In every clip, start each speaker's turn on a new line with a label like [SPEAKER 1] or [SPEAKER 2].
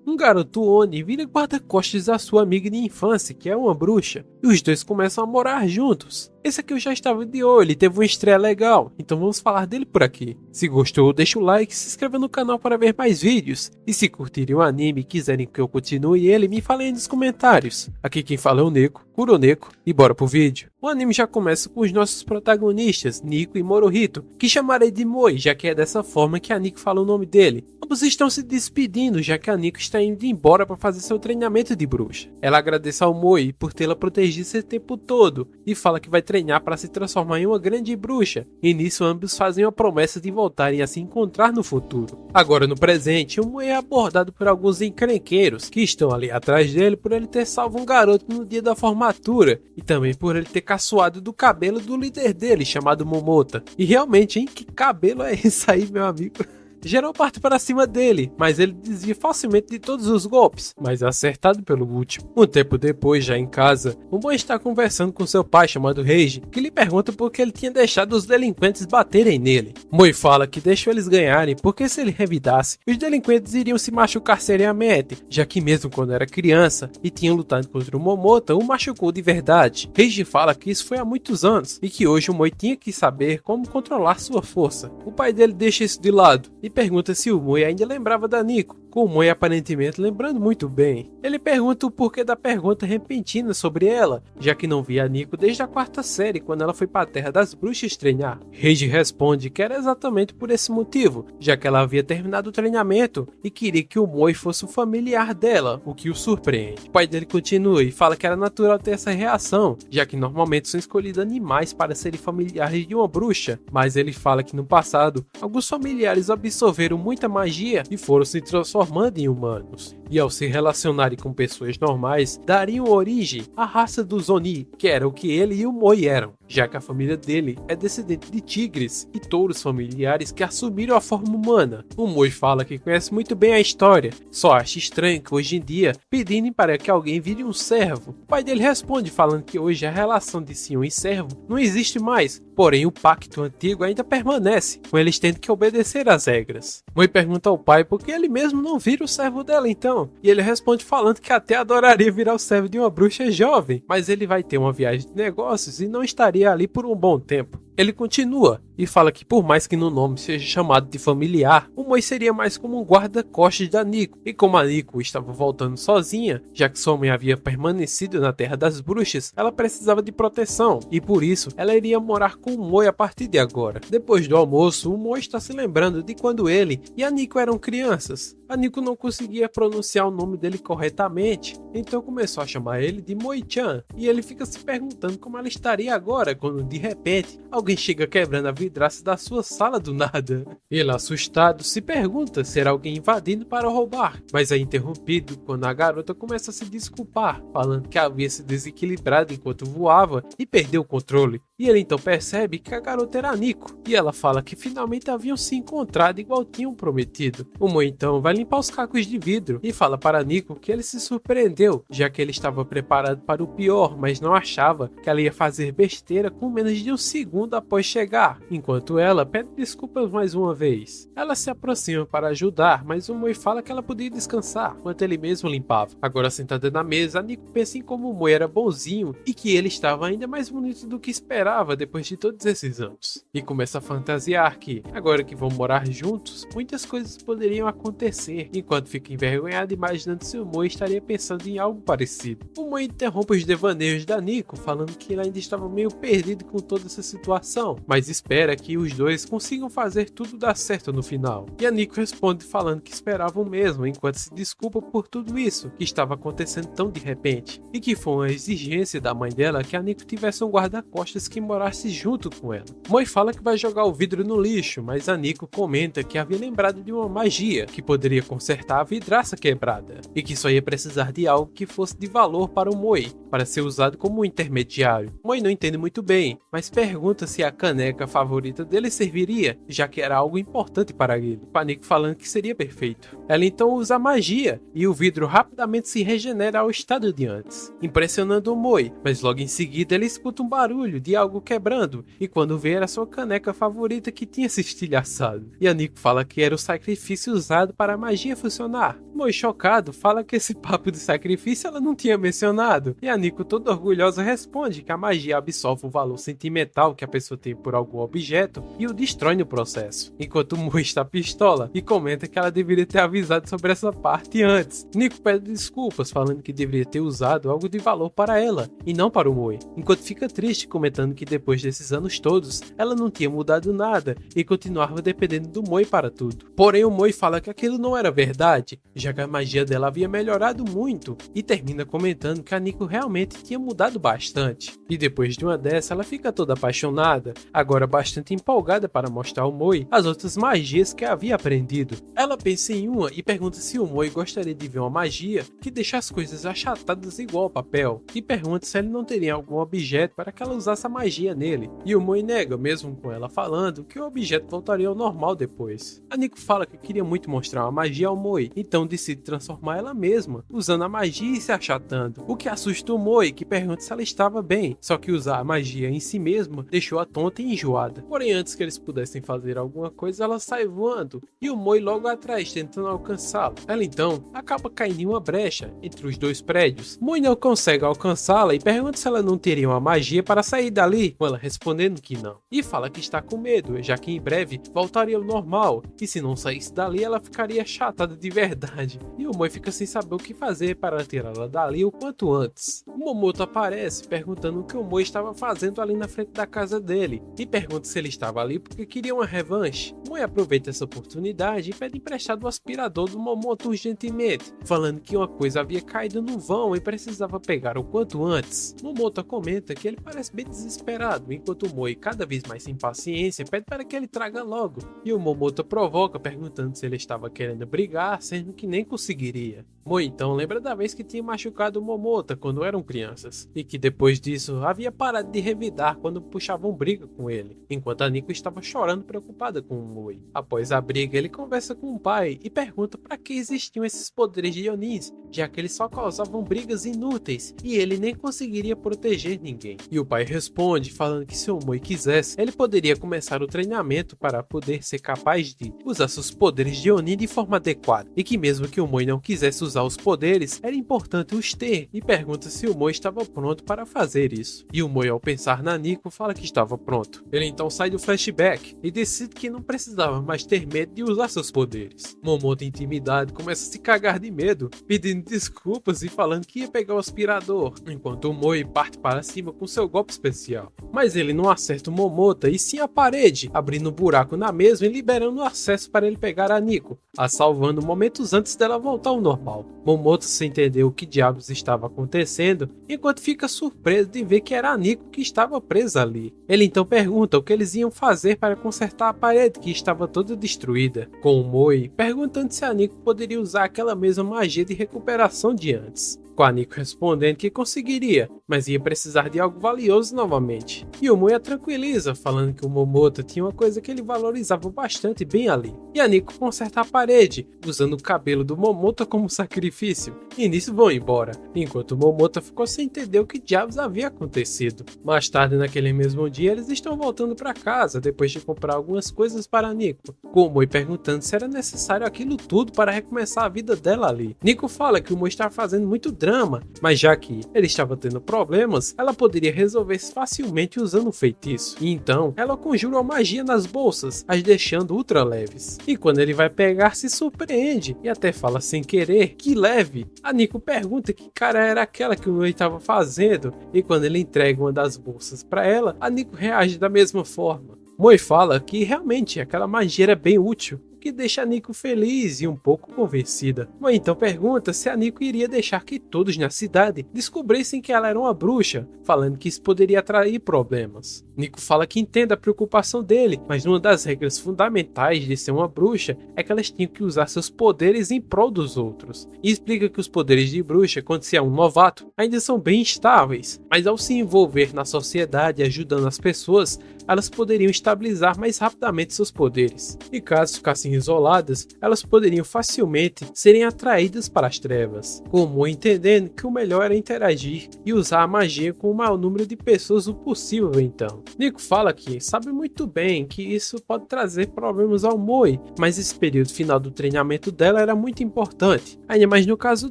[SPEAKER 1] um garoto Oni vira guarda-costas da sua amiga de infância, que é uma bruxa, e os dois começam a morar juntos. Esse aqui eu já estava de olho e teve uma estreia legal, então vamos falar dele por aqui. Se gostou, deixa o like, se inscreva no canal para ver mais vídeos. E se curtirem o anime e quiserem que eu continue ele, me falem aí nos comentários. Aqui quem fala é o Neko, Kuroneko, e bora pro vídeo. O anime já começa com os nossos protagonistas, Nico e Morohito, que chamarei de Moi, já que é dessa forma que a Nico fala o nome dele. Ambos estão se despedindo, já que a Nico está indo embora para fazer seu treinamento de bruxa. Ela agradece ao Moi por tê-la protegido esse tempo todo, e fala que vai treinar para se transformar em uma grande bruxa, e nisso ambos fazem a promessa de voltarem a se encontrar no futuro. Agora no presente, o Moi é abordado por alguns encrenqueiros, que estão ali atrás dele por ele ter salvo um garoto no dia da formatura, e também por ele ter caçoado do cabelo do líder dele, chamado Momota. E realmente, hein, que cabelo é esse aí, meu amigo? Geral parte para cima dele, mas ele desvia facilmente de todos os golpes, mas é acertado pelo último. Um tempo depois, já em casa, o Moi está conversando com seu pai chamado Reiji, que lhe pergunta por que ele tinha deixado os delinquentes baterem nele. Moi fala que deixou eles ganharem porque se ele revidasse, os delinquentes iriam se machucar seriamente, já que mesmo quando era criança e tinham lutado contra o Momota, o machucou de verdade. Reiji fala que isso foi há muitos anos e que hoje o Moi tinha que saber como controlar sua força. O pai dele deixa isso de lado e pergunta se o Moi ainda lembrava da Nico, com o Moi aparentemente lembrando muito bem. Ele pergunta o porquê da pergunta repentina sobre ela, já que não via a Nico desde a 4ª série, quando ela foi para a Terra das Bruxas treinar. Reiji responde que era exatamente por esse motivo, já que ela havia terminado o treinamento e queria que o Moi fosse um familiar dela, o que o surpreende. O pai dele continua e fala que era natural ter essa reação, já que normalmente são escolhidos animais para serem familiares de uma bruxa, mas ele fala que no passado, alguns familiares absorveram muita magia e foram se transformando em humanos, e ao se relacionarem com pessoas normais, dariam origem à raça dos Oni, que era o que ele e o Moi eram, já que a família dele é descendente de tigres e touros familiares que assumiram a forma humana. O Moi fala que conhece muito bem a história, só acha estranho que hoje em dia pedem para que alguém vire um servo. O pai dele responde falando que hoje a relação de senhor e servo não existe mais, porém o pacto antigo ainda permanece, com eles tendo que obedecer às regras. Moi pergunta ao pai por que ele mesmo não vira o servo dela então, e ele responde falando que até adoraria virar o servo de uma bruxa jovem, mas ele vai ter uma viagem de negócios e não estaria ali por um bom tempo. Ele continua e fala que por mais que no nome seja chamado de familiar, o Moi seria mais como um guarda-costas da Nico, e como a Nico estava voltando sozinha, já que sua mãe havia permanecido na Terra das Bruxas, ela precisava de proteção, e por isso ela iria morar com o Moi a partir de agora. Depois do almoço, o Moi está se lembrando de quando ele e a Nico eram crianças. A Nico não conseguia pronunciar o nome dele corretamente, então começou a chamar ele de Moi-chan, e ele fica se perguntando como ela estaria agora, quando de repente alguém chega quebrando a vidraça da sua sala do nada. Ele, assustado, se pergunta se era alguém invadindo para roubar, mas é interrompido quando a garota começa a se desculpar, falando que havia se desequilibrado enquanto voava e perdeu o controle. E ele então percebe que a garota era a Nico, e ela fala que finalmente haviam se encontrado igual tinham prometido. O Moi então vai limpar os cacos de vidro e fala para Nico que ele se surpreendeu, já que ele estava preparado para o pior, mas não achava que ela ia fazer besteira com menos de um segundo após chegar, enquanto ela pede desculpas mais uma vez. Ela se aproxima para ajudar, mas o Moi fala que ela podia descansar, enquanto ele mesmo limpava. Agora sentada na mesa, a Nico pensa em como o Moi era bonzinho e que ele estava ainda mais bonito do que esperava depois de todos esses anos. E começa a fantasiar que, agora que vão morar juntos, muitas coisas poderiam acontecer, enquanto fica envergonhado imaginando se o Moi estaria pensando em algo parecido. O Moi interrompe os devaneios da Nico, falando que ele ainda estava meio perdido com toda essa situação, mas espera que os dois consigam fazer tudo dar certo no final. E a Nico responde falando que esperava o mesmo, enquanto se desculpa por tudo isso que estava acontecendo tão de repente, e que foi uma exigência da mãe dela que a Nico tivesse um guarda-costas que morasse junto com ela. Moi fala que vai jogar o vidro no lixo, mas a Nico comenta que havia lembrado de uma magia que poderia consertar a vidraça quebrada, e que só ia precisar de algo que fosse de valor para o Moi, para ser usado como um intermediário. Moi não entende muito bem, mas pergunta se a caneca favorita dele serviria, já que era algo importante para ele. A Nico falando que seria perfeito. Ela então usa a magia, e o vidro rapidamente se regenera ao estado de antes, impressionando o Moi, mas logo em seguida ele escuta um barulho de algo quebrando, e quando vê era sua caneca favorita que tinha se estilhaçado. E a Nico fala que era o sacrifício usado para a magia funcionar. Moi, chocado, fala que esse papo de sacrifício ela não tinha mencionado, e a Nico toda orgulhosa responde que a magia absorve o valor sentimental que a pessoa tem por algum objeto e o destrói no processo, enquanto Moi está pistola e comenta que ela deveria ter avisado sobre essa parte antes. Nico pede desculpas, falando que deveria ter usado algo de valor para ela e não para o Moi, enquanto fica triste comentando que depois desses anos todos ela não tinha mudado nada e continuava dependendo do Moi para tudo. Porém o Moi fala que aquilo não era verdade, já que a magia dela havia melhorado muito, e termina comentando que a Nico realmente tinha mudado bastante. E depois de uma dessa ela fica toda apaixonada, agora bastante empolgada para mostrar ao Moi as outras magias que havia aprendido. Ela pensa em uma e pergunta se o Moi gostaria de ver uma magia que deixa as coisas achatadas igual ao papel, e pergunta se ele não teria algum objeto para que ela usasse a magia nele, e o Moi nega, mesmo com ela falando que o objeto voltaria ao normal depois. A Nico fala que queria muito mostrar uma magia ao Moi, então decide transformar ela mesma, usando a magia e se achatando, o que assusta o Moi, que pergunta se ela estava bem, só que usar a magia em si mesma deixou-a tonta e enjoada. Porém, antes que eles pudessem fazer alguma coisa, ela sai voando, e o Moi logo atrás tentando alcançá-lo. Ela então acaba caindo em uma brecha entre os dois prédios. Moi não consegue alcançá-la e pergunta se ela não teria uma magia para sair dali, com ela respondendo que não, e fala que está com medo, já que em breve voltaria ao normal, e se não saísse dali ela ficaria chatada de verdade, e o Moi fica sem saber o que fazer para tirá-la dali o quanto antes. O Momoto aparece perguntando o que o Moi estava fazendo ali na frente da casa dele, e pergunta se ele estava ali porque queria uma revanche. Moi aproveita essa oportunidade e pede emprestado o aspirador do Momoto urgentemente, falando que uma coisa havia caído no vão e precisava pegar o quanto antes. Momoto comenta que ele parece bem desesperado, enquanto o Moi, cada vez mais sem paciência, pede para que ele traga logo, e o Momoto provoca perguntando se ele estava querendo brigar, sendo que nem conseguiria. Moi então lembra da vez que tinha machucado o Momota quando eram crianças, e que depois disso havia parado de revidar quando puxavam briga com ele, enquanto a Nico estava chorando preocupada com o Moi. Após a briga, ele conversa com o pai e pergunta para que existiam esses poderes de Yonis, já que eles só causavam brigas inúteis e ele nem conseguiria proteger ninguém. E o pai responde falando que se o Moi quisesse, ele poderia começar o treinamento para poder ser capaz de usar seus poderes de Oni de forma adequada, e que mesmo que o Moi não quisesse usar os poderes, era importante os ter, e pergunta se o Moi estava pronto para fazer isso. E o Moi, ao pensar na Nico, fala que estava pronto. Ele então sai do flashback e decide que não precisava mais ter medo de usar seus poderes. Momoto, intimidado, começa a se cagar de medo, pedindo desculpas e falando que ia pegar o aspirador, enquanto o Moi parte para cima com seu golpe especial. Mas ele não acerta o Momota e sim a parede, abrindo um buraco na mesma e liberando o acesso para ele pegar a Nico, a salvando momentos antes dela voltar ao normal. Momoto sem entender o que diabos estava acontecendo, enquanto fica surpreso de ver que era a Nico que estava presa ali. Ele então pergunta o que eles iam fazer para consertar a parede que estava toda destruída, com o Moi perguntando se a Nico poderia usar aquela mesma magia de recuperação de antes, com a Nico respondendo que conseguiria, mas ia precisar de algo valioso novamente. E o Moi a tranquiliza, falando que o Momoto tinha uma coisa que ele valorizava bastante bem ali. E a Nico conserta a parede, usando o cabelo do Momoto como sacrifício, e nisso vão embora, enquanto o Momoto ficou sem entender o que diabos havia acontecido. Mais tarde naquele mesmo dia, eles estão voltando para casa, depois de comprar algumas coisas para a Nico, com o Moi perguntando se era necessário aquilo tudo para recomeçar a vida dela ali. Nico fala que o Moi estava fazendo muito drama, mas já que ele estava tendo problemas, ela poderia resolver facilmente usando um feitiço. E então, ela conjura uma magia nas bolsas, as deixando ultra leves. E quando ele vai pegar, se surpreende, e até fala sem querer, que leve. A Nico pergunta que cara era aquela que o Moi estava fazendo, e quando ele entrega uma das bolsas para ela, a Nico reage da mesma forma. Moi fala que realmente aquela magia era bem útil, que deixa a Nico feliz e um pouco convencida. Moi então pergunta se a Nico iria deixar que todos na cidade descobrissem que ela era uma bruxa, falando que isso poderia atrair problemas. Nico fala que entende a preocupação dele, mas uma das regras fundamentais de ser uma bruxa é que elas tinham que usar seus poderes em prol dos outros, e explica que os poderes de bruxa, quando se é um novato, ainda são bem instáveis, mas ao se envolver na sociedade ajudando as pessoas, elas poderiam estabilizar mais rapidamente seus poderes, e caso ficassem isoladas, elas poderiam facilmente serem atraídas para as trevas, com o Moi entendendo que o melhor era interagir e usar a magia com o maior número de pessoas o possível então. Nico. Nico fala que sabe muito bem que isso pode trazer problemas ao Moi, mas esse período final do treinamento dela era muito importante, ainda mais no caso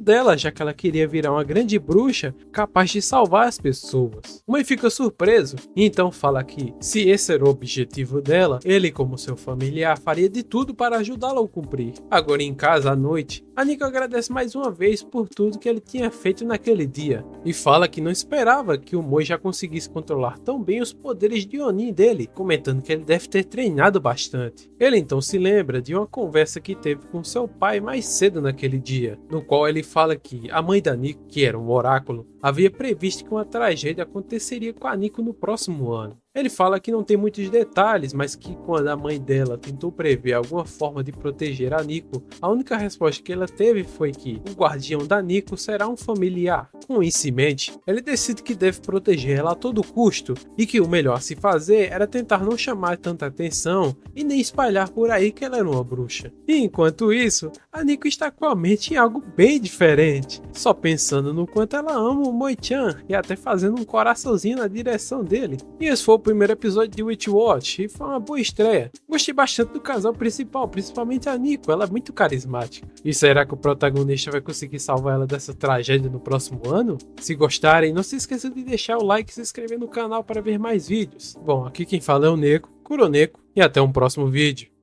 [SPEAKER 1] dela, já que ela queria virar uma grande bruxa capaz de salvar as pessoas. O Moi fica surpreso e então fala que, se esse era o objetivo dela, ele, como seu familiar, faria de tudo para ajudá-la a cumprir. Agora em casa à noite, a Nico agradece mais uma vez por tudo que ele tinha feito naquele dia e fala que não esperava que o Moi já conseguisse controlar tão bem os poderes de Oni dele, comentando que ele deve ter treinado bastante. Ele então se lembra de uma conversa que teve com seu pai mais cedo naquele dia, no qual ele fala que a mãe da Nico, que era um oráculo, havia previsto que uma tragédia aconteceria com a Nico no próximo ano. Ele fala que não tem muitos detalhes, mas que quando a mãe dela tentou prever alguma forma de proteger a Nico, a única resposta que ela teve foi que o guardião da Nico será um familiar. Com isso em mente, ele decide que deve proteger ela a todo custo e que o melhor a se fazer era tentar não chamar tanta atenção e nem espalhar por aí que ela era uma bruxa. E enquanto isso, a Nico está com a mente em algo bem diferente, só pensando no quanto ela ama o Moi-chan e até fazendo um coraçãozinho na direção dele. E esse foi o primeiro episódio de Witch Watch e foi uma boa estreia. Gostei bastante do casal principal, principalmente a Nico, ela é muito carismática. E será que o protagonista vai conseguir salvar ela dessa tragédia no próximo ano? Se gostarem, não se esqueçam de deixar o like e se inscrever no canal para ver mais vídeos. Bom, aqui quem fala é o Neko, Kuroneko, e até um próximo vídeo.